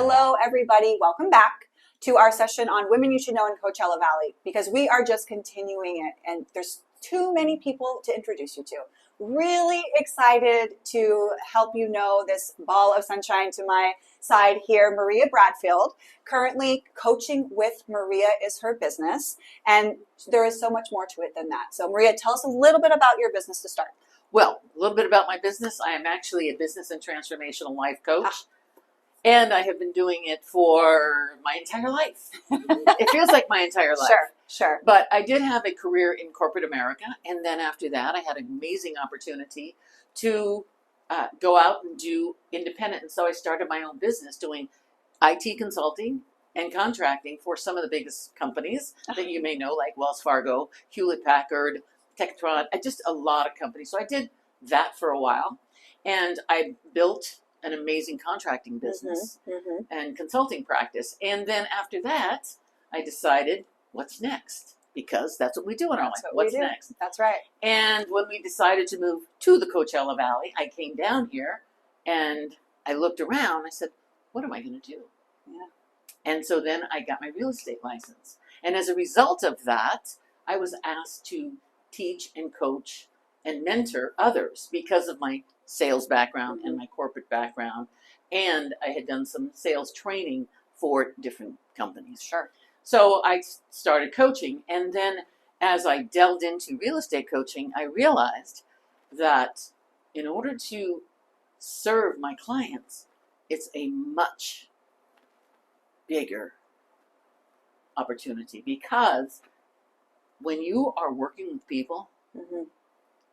Hello, everybody. Welcome back to our session on Women You Should Know in Coachella Valley, because we are just continuing it, and there's too many people to introduce you to. Really excited to help you know this ball of sunshine to my side here, Maria Bradfield. Currently, Coaching with Maria is her business, and there is so much more to it than that. So, Maria, tell us a little bit about your business to start. Well, a little bit about my business. I am actually a business and transformational life coach. And I have been doing it for my entire life. It feels like my entire life. Sure. But I did have a career in corporate America. And then after that, I had an amazing opportunity to go out and do independent. And so I started my own business doing IT consulting and contracting for some of the biggest companies that you may know, like Wells Fargo, Hewlett Packard, Tektron, just a lot of companies. So I did that for a while. And I built an amazing contracting business and consulting practice. And then after that, I decided, what's next? Because that's what we do in our life. What's next? That's right. And when we decided to move to the Coachella Valley, I came down here and I looked around. I said, what am I going to do? Yeah. And so then I got my real estate license. And as a result of that, I was asked to teach and coach and mentor others because of my sales background and my corporate background. And I had done some sales training for different companies. Sure. So I started coaching. And then as I delved into real estate coaching, I realized that in order to serve my clients, it's a much bigger opportunity, because when you are working with people,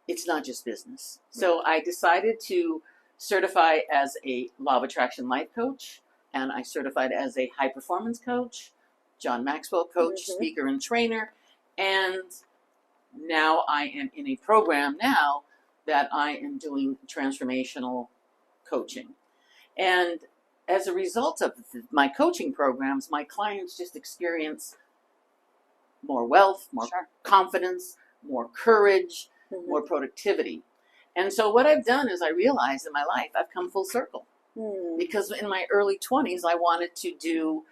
it's not just business. So I decided to certify as a law of attraction life coach, and I certified as a high performance coach, John Maxwell coach, speaker and trainer. And now I am in a program now that I am doing transformational coaching. And as a result of my coaching programs, my clients just experience more wealth, more confidence, more courage, more productivity. And so what I've done is I realized in my life, I've come full circle. Because in my early 20s, I wanted to do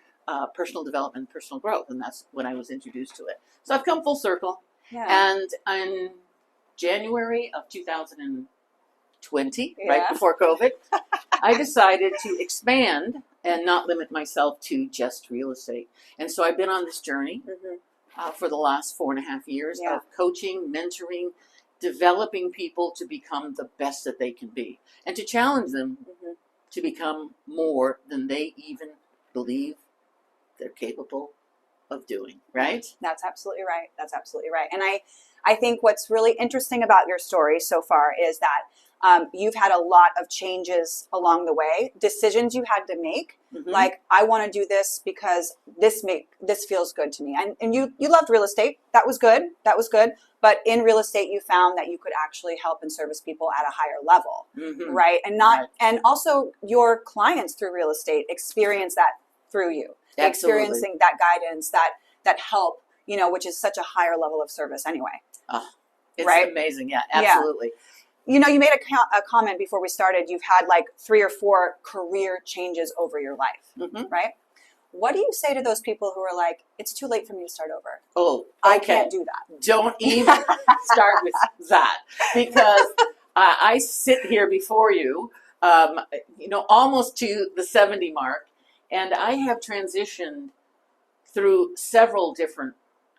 personal development, personal growth, and that's when I was introduced to it. So I've come full circle. Yeah. And in January of 2020, right before COVID, I decided to expand and not limit myself to just real estate. And so I've been on this journey for the last 4.5 years of coaching, mentoring, developing people to become the best that they can be, and to challenge them to become more than they even believe they're capable of doing, right? That's absolutely right. That's absolutely right. And I think what's really interesting about your story so far is that you've had a lot of changes along the way, decisions you had to make. Like, I want to do this because this feels good to me. And you loved real estate. That was good. But in real estate, you found that you could actually help and service people at a higher level, right? And and also your clients through real estate experience that through you. Experiencing that guidance, that help, which is such a higher level of service anyway. It's amazing. Yeah, absolutely. You made a comment before we started. You've had like 3 or 4 career changes over your life, right? What do you say to those people who are like, it's too late for me to start over? Oh, I can't do that. Don't even start with that, because I sit here before you, almost to the 70 mark, and I have transitioned through several different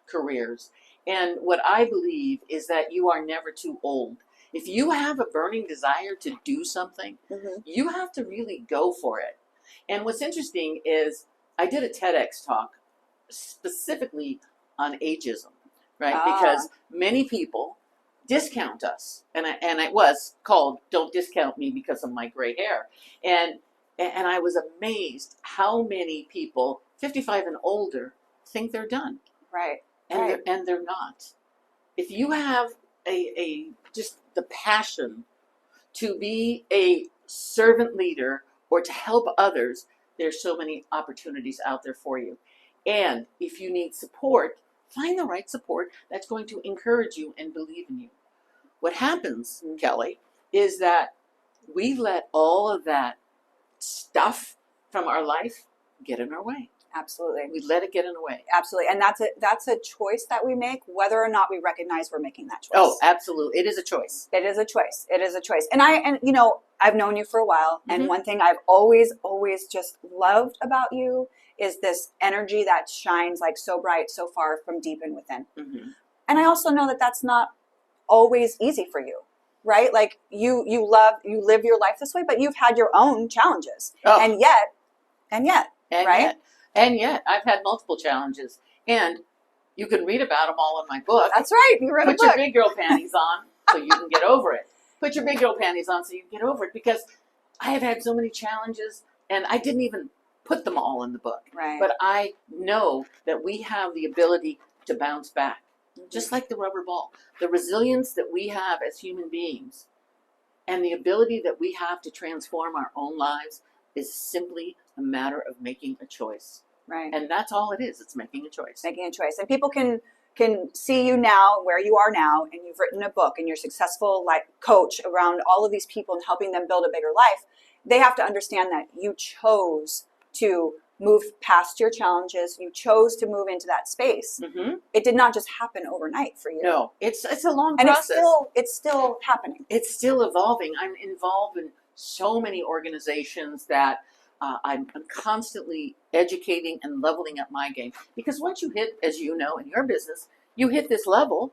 careers. And what I believe is that you are never too old. If you have a burning desire to do something, you have to really go for it. And what's interesting is I did a TEDx talk specifically on ageism, right? Because many people discount us. And it was called Don't Discount Me Because of My Gray Hair. And I was amazed how many people, 55 and older, think they're done. Right. And they're not. If you have just the passion to be a servant leader or to help others, there's so many opportunities out there for you. And if you need support, find the right support that's going to encourage you and believe in you. What happens, Kelly, is that we let all of that stuff from our life get in our way. Absolutely. We let it get in the way. Absolutely. And that's a choice that we make, whether or not we recognize we're making that choice. Oh, absolutely. It is a choice. It is a choice. It is a choice. And you know, I've known you for a while. Mm-hmm. And one thing I've always just loved about you is this energy that shines like so bright, so far from deep and within. Mm-hmm. And I also know that that's not always easy for you, right? Like you live your life this way, but you've had your own challenges. Oh. And yet, right? And yet, I've had multiple challenges. And you can read about them all in my book. That's right. You read a book. Put your big girl panties on so you can get over it. Put your big girl panties on so you can get over it. Because I have had so many challenges, and I didn't even put them all in the book. Right. But I know that we have the ability to bounce back, just like the rubber ball. The resilience that we have as human beings and the ability that we have to transform our own lives is simply a matter of making a choice. Right. And that's all it is. It's making a choice. Making a choice. And people can see you now, where you are now, and you've written a book and you're a successful coach around all of these people and helping them build a bigger life. They have to understand that you chose to move past your challenges. You chose to move into that space. Mm-hmm. It did not just happen overnight for you. No, it's a long and process. It's still happening. It's still evolving. I'm involved in so many organizations that I'm constantly educating and leveling up my game. Because once you hit, as you know, in your business, you hit this level,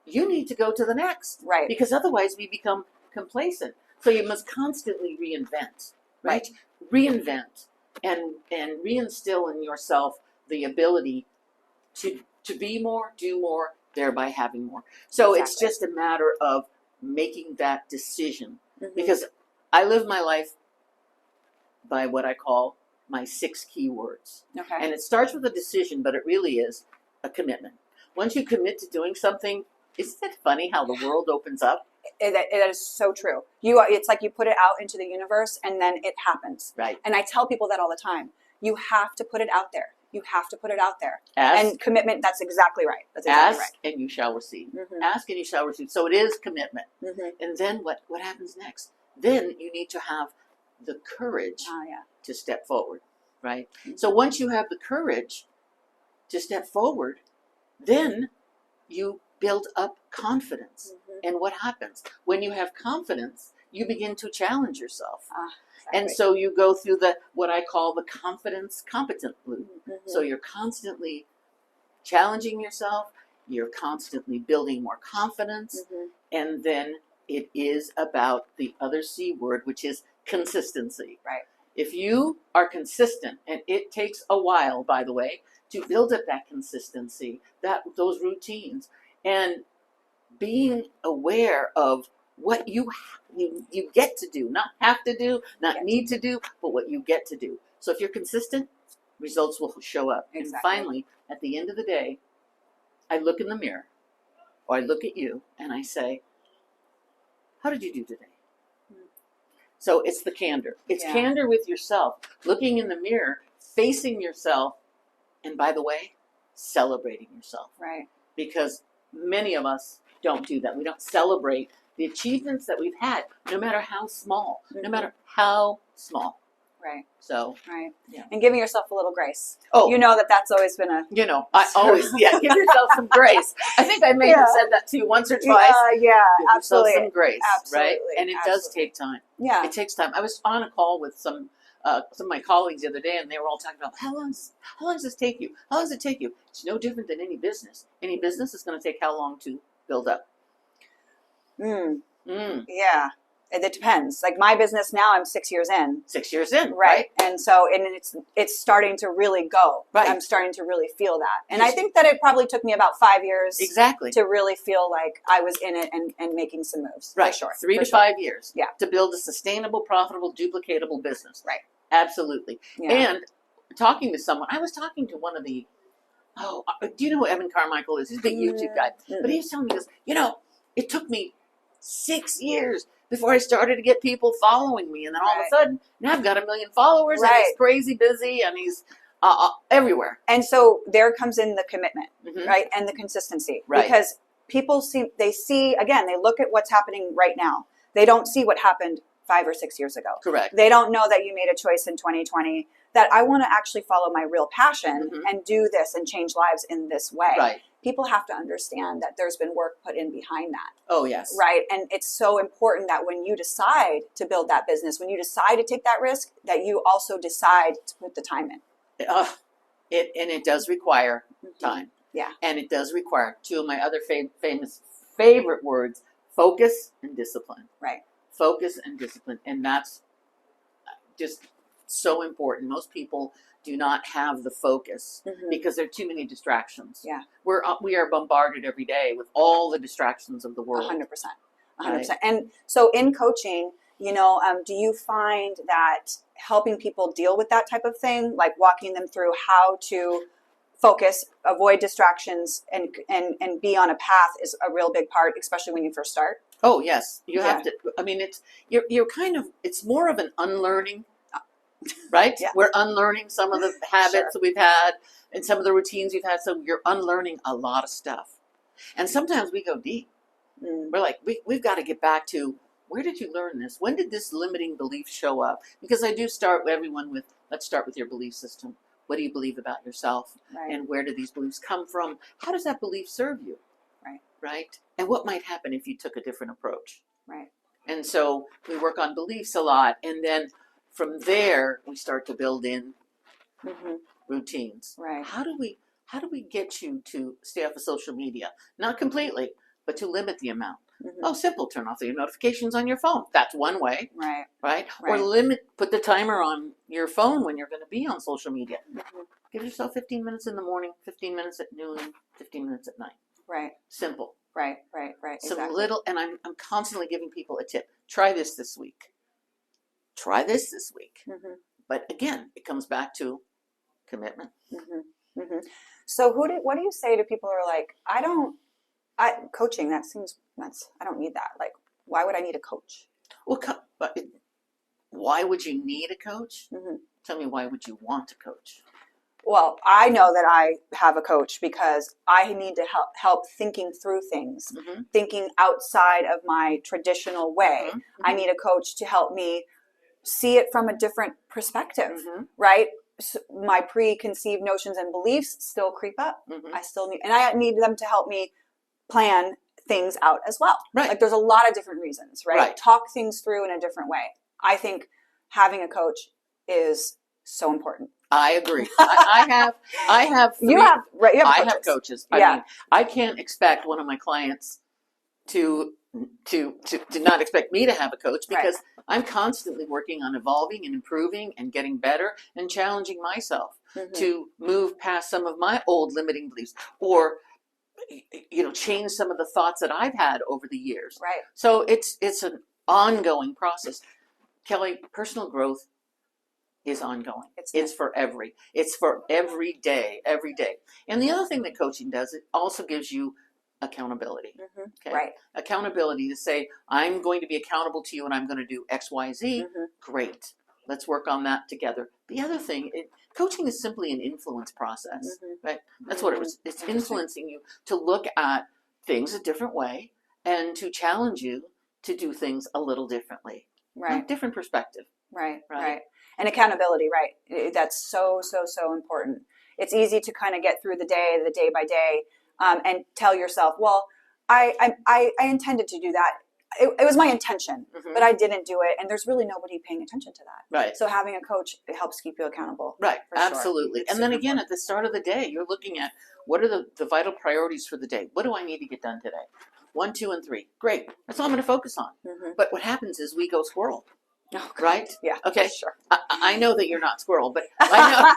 you need to go to the next. Right. Because otherwise we become complacent. So you must constantly reinvent, right? Reinvent and reinstill in yourself the ability to be more, do more, thereby having more. So Exactly. It's just a matter of making that decision. Mm-hmm. Because I live my life by what I call my 6 key words. Okay. And it starts with a decision, but it really is a commitment. Once you commit to doing something, isn't it funny how the world opens up? It is so true. It's like you put it out into the universe and then it happens. Right. And I tell people that all the time. You have to put it out there. You have to put it out there. Ask, and commitment, that's exactly right. That's exactly ask and you shall receive. Mm-hmm. Ask and you shall receive. So it is commitment. Mm-hmm. And then what happens next? Then you need to have the courage to step forward, right? Mm-hmm. So once you have the courage to step forward, then you build up confidence. Mm-hmm. And what happens? When you have confidence, you begin to challenge yourself. Exactly. And so you go through what I call the confidence competent loop. Mm-hmm. So you're constantly challenging yourself, you're constantly building more confidence, mm-hmm. and then it is about the other C word, which is consistency. Right. If you are consistent, and it takes a while, by the way, to build up that consistency, those routines, and being aware of what you get to do, not have to do, not need to do, but what you get to do. So if you're consistent, results will show up. Exactly. And finally, at the end of the day, I look in the mirror, or I look at you, and I say, how did you do today? So it's the candor. It's candor with yourself, looking in the mirror, facing yourself, and by the way, celebrating yourself. Right. Because many of us don't do that. We don't celebrate the achievements that we've had, no matter how small, mm-hmm. no matter how small. Right. So. Right. Yeah. And giving yourself a little grace. Oh. You know that's always been a. You know, I always, give yourself some grace. I think I may have said that to you once or twice. Yeah, give absolutely. Yourself some grace, absolutely. Right? And it does take time. Yeah. It takes time. I was on a call with some of my colleagues the other day, and they were all talking about how long does this take you? How long does it take you? It's no different than any business. Any business is going to take how long to build up? Yeah. It depends. Like my business now, I'm 6 years in. 6 years in, right? And so, it's starting to really go. Right. I'm starting to really feel that, and I think that it probably took me about 5 years, exactly, to really feel like I was in it and making some moves. Right, for sure. 3 to 5 years. Yeah, to build a sustainable, profitable, duplicatable business. Right. Absolutely. Yeah. And talking to someone, I was talking to one of the. Do you know who Evan Carmichael is? He's a big YouTube guy, but he was telling me this. It took me 6 years before I started to get people following me. And then all of a sudden, now I've got 1 million followers, and he's crazy busy, and he's everywhere. And so there comes in the commitment, mm-hmm. right? And the consistency. Right. Because people they look at what's happening right now. They don't see what happened 5 or 6 years ago. Correct. They don't know that you made a choice in 2020 that I want to actually follow my real passion and do this and change lives in this way. Right. People have to understand that there's been work put in behind that. Oh, yes. Right. And it's so important that when you decide to build that business, when you decide to take that risk, that you also decide to put the time in. It does require time. Yeah. And it does require two of my other famous favorite words, focus and discipline. Right. Focus and discipline. And that's just so important. Most people do not have the focus because there are too many distractions. Yeah. We are bombarded every day with all the distractions of the world. 100%. 100%. Right. And so in coaching, do you find that helping people deal with that type of thing, like walking them through how to focus, avoid distractions, and be on a path is a real big part, especially when you first start? Oh, yes. You have to, I mean, you're kind of, it's more of an unlearning, right? Yeah. We're unlearning some of the habits that we've had and some of the routines we've had. So you're unlearning a lot of stuff. And sometimes we go deep. We're like, we've got to get back to, where did you learn this? When did this limiting belief show up? Because I do start everyone with, let's start with your belief system. What do you believe about yourself? Right. And where do these beliefs come from? How does that belief serve you? Right. Right? And what might happen if you took a different approach? Right. And so we work on beliefs a lot. And then from there, we start to build in routines. Right. How do we get you to stay off of social media? Not completely, but to limit the amount. Oh, simple. Turn off your notifications on your phone. That's one way. Right. Right? Or put the timer on your phone when you're going to be on social media. Give yourself 15 minutes in the morning, 15 minutes at noon, 15 minutes at night. Right. Simple. Right. Some little, and I'm constantly giving people a tip. Try this week. Try this week. But again, it comes back to commitment. So what do you say to people who are like, coaching, I don't need that. Like, why would I need a coach? Well, why would you need a coach? Tell me, why would you want a coach? Well, I know that I have a coach because I need to help thinking through things, thinking outside of my traditional way. I need a coach to help me see it from a different perspective, right? So my preconceived notions and beliefs still creep up. I need them to help me plan things out as well. Right. Like there's a lot of different reasons, right? Talk things through in a different way. I think having a coach is so important. I agree. I have three, you have coaches. I mean, I can't expect one of my clients to not expect me to have a coach because I'm constantly working on evolving and improving and getting better and challenging myself to move past some of my old limiting beliefs or change some of the thoughts that I've had over the years. Right. So it's an ongoing process. Kelly, personal growth is ongoing. It's for every day. And the other thing that coaching does, it also gives you accountability. Okay? Right. Accountability to say, I'm going to be accountable to you and I'm going to do X, Y, Z. Great. Let's work on that together. The other thing, coaching is simply an influence process, right? That's what it was. It's influencing you to look at things a different way and to challenge you to do things a little differently. Right. A different perspective. Right. And accountability, right? That's so important. It's easy to kind of get through the day by day, and tell yourself, well, I intended to do that. It was my intention, but I didn't do it. And there's really nobody paying attention to that. Right. So having a coach, it helps keep you accountable. Right. For Absolutely. Sure. And then again, at the start of the day, you're looking at what are the vital priorities for the day? What do I need to get done today? 1, 2, and 3. Great. That's all I'm going to focus on. But what happens is we go squirrel. Oh, right? Yeah. Okay. Sure. I know that you're not squirrel, but I know.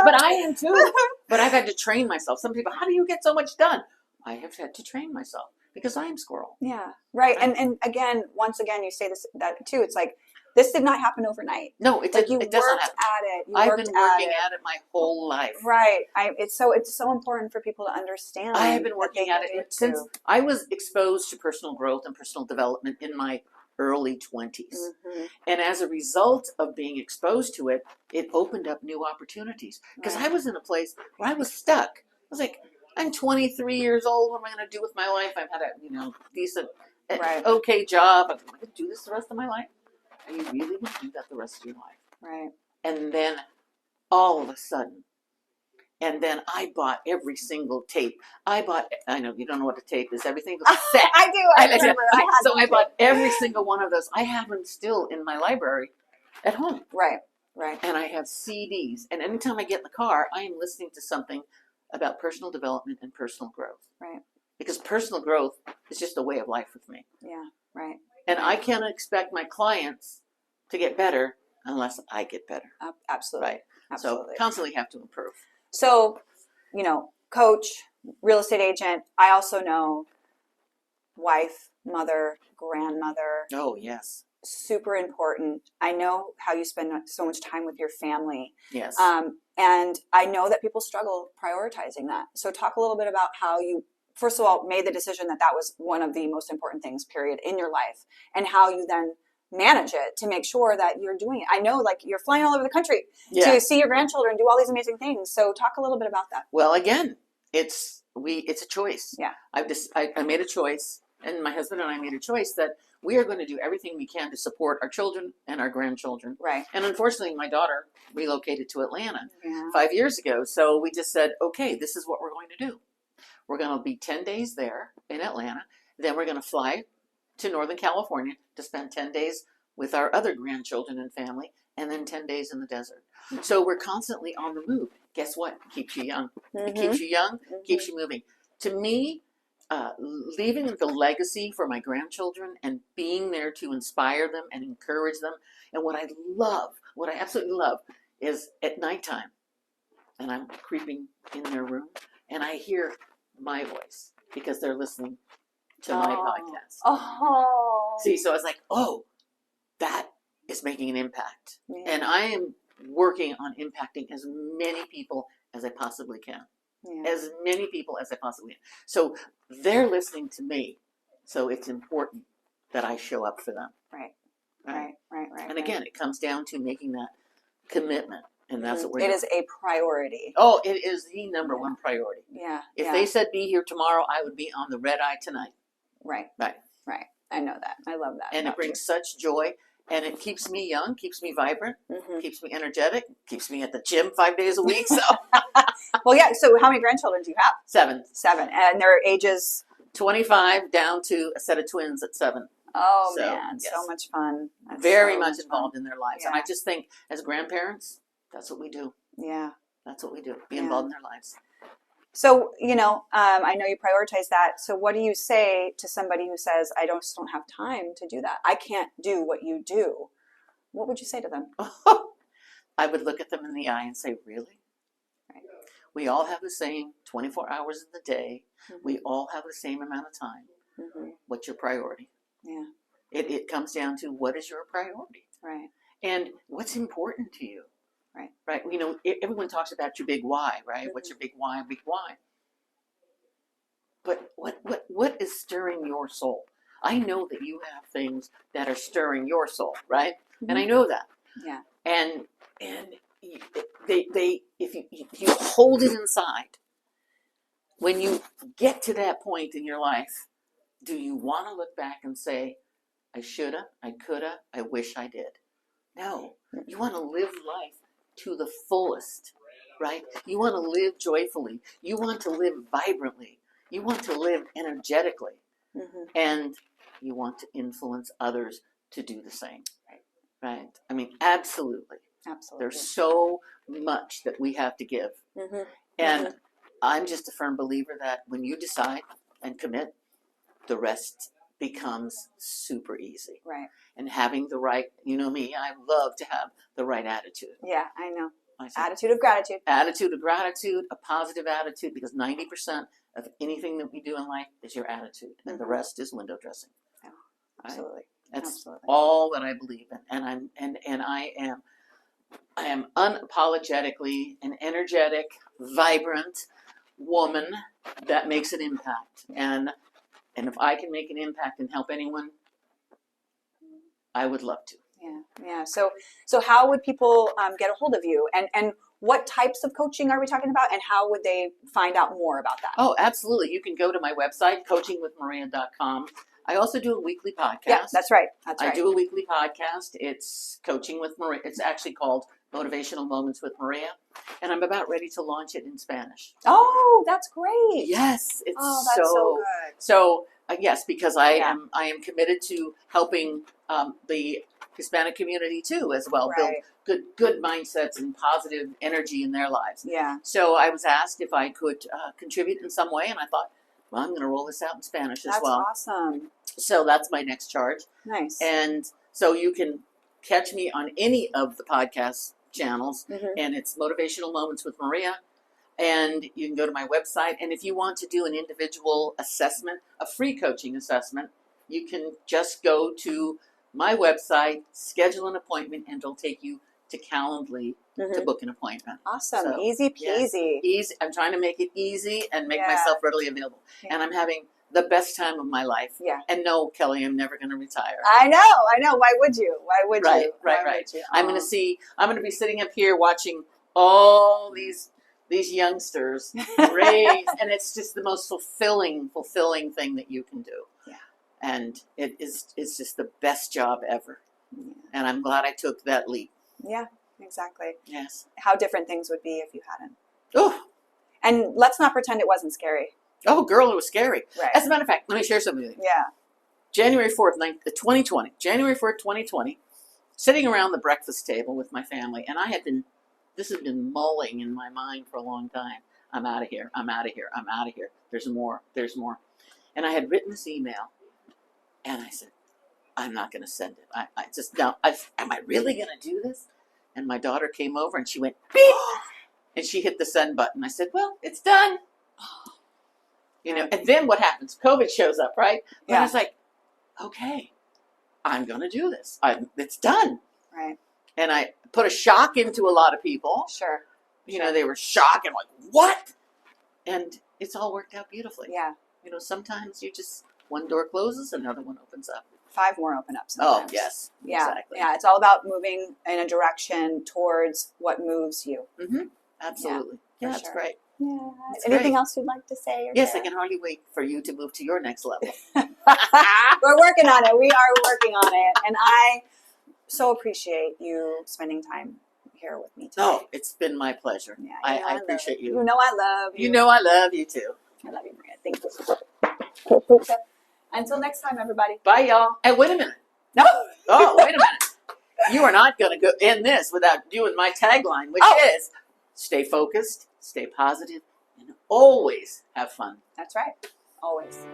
but I am too. But I've had to train myself. Some people, how do you get so much done? I have had to train myself because I am squirrel. Yeah. Right. And again, once again, you say that too. It's like, this did not happen overnight. No, it doesn't happen. I've been working at it my whole life. Right. It's so important for people to understand. I have been working at it since I was exposed to personal growth and personal development in my early 20s. And as a result of being exposed to it, it opened up new opportunities. Because I was in a place where I was stuck. I was like, I'm 23 years old. What am I going to do with my life? I've had a decent Right. okay job. I'm going to do this the rest of my life. Are you really going to do that the rest of your life? Right. And then all of a sudden, and then I bought every single tape. I know you don't know what a tape is. Everything was set. I do. I remember. I bought every single one of those. I have them still in my library at home. Right. Right. And I have CDs. And anytime I get in the car, I am listening to something about personal development and personal growth. Right. Because personal growth is just a way of life with me. Yeah. Right. And I can't expect my clients to get better unless I get better. Absolutely. Right. Absolutely. So constantly have to improve. So, coach, real estate agent. I also know wife, mother, grandmother. Oh, yes. Super important. I know how you spend so much time with your family. Yes. And I know that people struggle prioritizing that. So talk a little bit about how you, first of all, made the decision that was one of the most important things, period, in your life, and how you then manage it to make sure that you're doing it. I know, like, you're flying all over the country to see your grandchildren do all these amazing things. So talk a little bit about that. Well, again, it's a choice. Yeah. I made a choice, and my husband and I made a choice that we are going to do everything we can to support our children and our grandchildren. Right. And unfortunately, my daughter relocated to Atlanta 5 years ago. So we just said, okay, this is what we're going to do. We're going to be 10 days there in Atlanta. Then we're going to fly to Northern California to spend 10 days with our other grandchildren and family, and then 10 days in the desert. So we're constantly on the move. Guess what? Keeps you young. It keeps you young, keeps you moving. To me, leaving the legacy for my grandchildren and being there to inspire them and encourage them. And what I absolutely love is at nighttime, and I'm creeping in their room, and I hear my voice because they're listening to my podcast. Oh. See, so I was like, oh, that is making an impact. Yeah. And I am working on impacting as many people as I possibly can. Yeah. As many people as I possibly can. So they're listening to me. So it's important that I show up for them. Right. And again, it comes down to making that commitment. And that's what we're doing. It is a priority. Oh, it is the number one priority. Yeah. If they said be here tomorrow, I would be on the red eye tonight. Right. Right. I know that. I love that. And it brings such joy. And it keeps me young, keeps me vibrant, keeps me energetic, keeps me at the gym 5 days a week. So, well, yeah. So, how many grandchildren do you have? 7. 7, and their ages 25 down to a set of twins at 7. Oh so, man, yes. so much fun. That's Very so much involved in their lives, Yeah. and I just think as grandparents, that's what we do. Yeah, that's what we do. Be involved in their lives. So, I know you prioritize that. So what do you say to somebody who says, I just don't have time to do that? I can't do what you do. What would you say to them? I would look at them in the eye and say, really? Right. We all have the same 24 hours in the day. We all have the same amount of time. What's your priority? Yeah. It comes down to what is your priority? Right. And what's important to you? Right. Everyone talks about your big why, right? What's your big why? Big why. But what is stirring your soul? I know that you have things that are stirring your soul, right? And I know that. Yeah. And they if you hold it inside, when you get to that point in your life, do you want to look back and say, I shoulda, I coulda, I wish I did? No. You want to live life to the fullest, right? You want to live joyfully. You want to live vibrantly. You want to live energetically. And you want to influence others to do the same. Right? I mean, absolutely. There's so much that we have to give. And I'm just a firm believer that when you decide and commit, the rest becomes super easy. Right. And having the right, you know me, I love to have the right attitude. Yeah, I know. Attitude of gratitude. Attitude of gratitude, a positive attitude, because 90% of anything that we do in life is your attitude, and the rest is window dressing. Yeah, absolutely. That's all that I believe in, and I am unapologetically an energetic, vibrant woman that makes an impact, and if I can make an impact and help anyone, I would love to. Yeah. So how would people get a hold of you, and what types of coaching are we talking about, and how would they find out more about that? Oh, absolutely. You can go to my website, coachingwithmaria.com. I also do a weekly podcast. Yeah, that's right. That's I right. do a weekly podcast. It's Coaching with Maria. It's actually called Motivational Moments with Maria. And I'm about ready to launch it in Spanish. Oh, that's great. Yes, it's that's so good. So yes, because I Yeah. am committed to helping the Hispanic community too as well, build good mindsets and positive energy in their lives. Yeah. So I was asked if I could contribute in some way, and I thought, well, I'm going to roll this out in Spanish as well. That's awesome. So that's my next charge. Nice. And so you can catch me on any of the podcast channels, and it's Motivational Moments with Maria. And you can go to my website. And if you want to do an individual assessment, a free coaching assessment, you can just go to my website, schedule an appointment, and it'll take you to Calendly to book an appointment. Awesome. So, Easy peasy. Yes, easy. I'm trying to make it easy and make myself readily available. Yeah. And I'm having the best time of my life. Yeah. And no, Kelly, I'm never going to retire. I know. Why would you? Right. Would you? I'm going to be sitting up here watching all these youngsters raise, and it's just the most fulfilling thing that you can do. Yeah. And it's just the best job ever. Yeah. And I'm glad I took that leap. Yeah, exactly. Yes. How different things would be if you hadn't. Oh. And let's not pretend it wasn't scary. Oh, girl, it was scary. Right. As a matter of fact, let me share something with you. Yeah. January 4th, 2020, sitting around the breakfast table with my family, and this has been mulling in my mind for a long time. I'm out of here. There's more. And I had written this email, and I said, I'm not going to send it. Am I really going to do this? And my daughter came over, and she went, beep, and she hit the send button. I said, well, it's done. And then what happens? COVID shows up, right? But I was like, okay, I'm going to do this. It's done. Right. And I put a shock into a lot of people. Sure. They were shocked and like, what? And it's all worked out beautifully. Yeah. Sometimes one door closes, another one opens up. 5 more open up sometimes. Oh, yes. Yeah. Exactly. Yeah. It's all about moving in a direction towards what moves you. Mm-hmm. Absolutely. Yeah, that's great. Yeah. That's Anything great. else you'd like to say? Yes, I can hardly wait for you to move to your next level. We're working on it. We are working on it. And I so appreciate you spending time here with me today. Oh, it's been my pleasure. Yeah, I appreciate you. You know I love you. You know I love you too. I love you, Maria. Thank you. Until next time, everybody. Bye, y'all. And wait a minute. No. Oh, wait a minute. You are not going to go end this without doing my tagline, which is stay focused, stay positive, and always have fun. That's right. Always.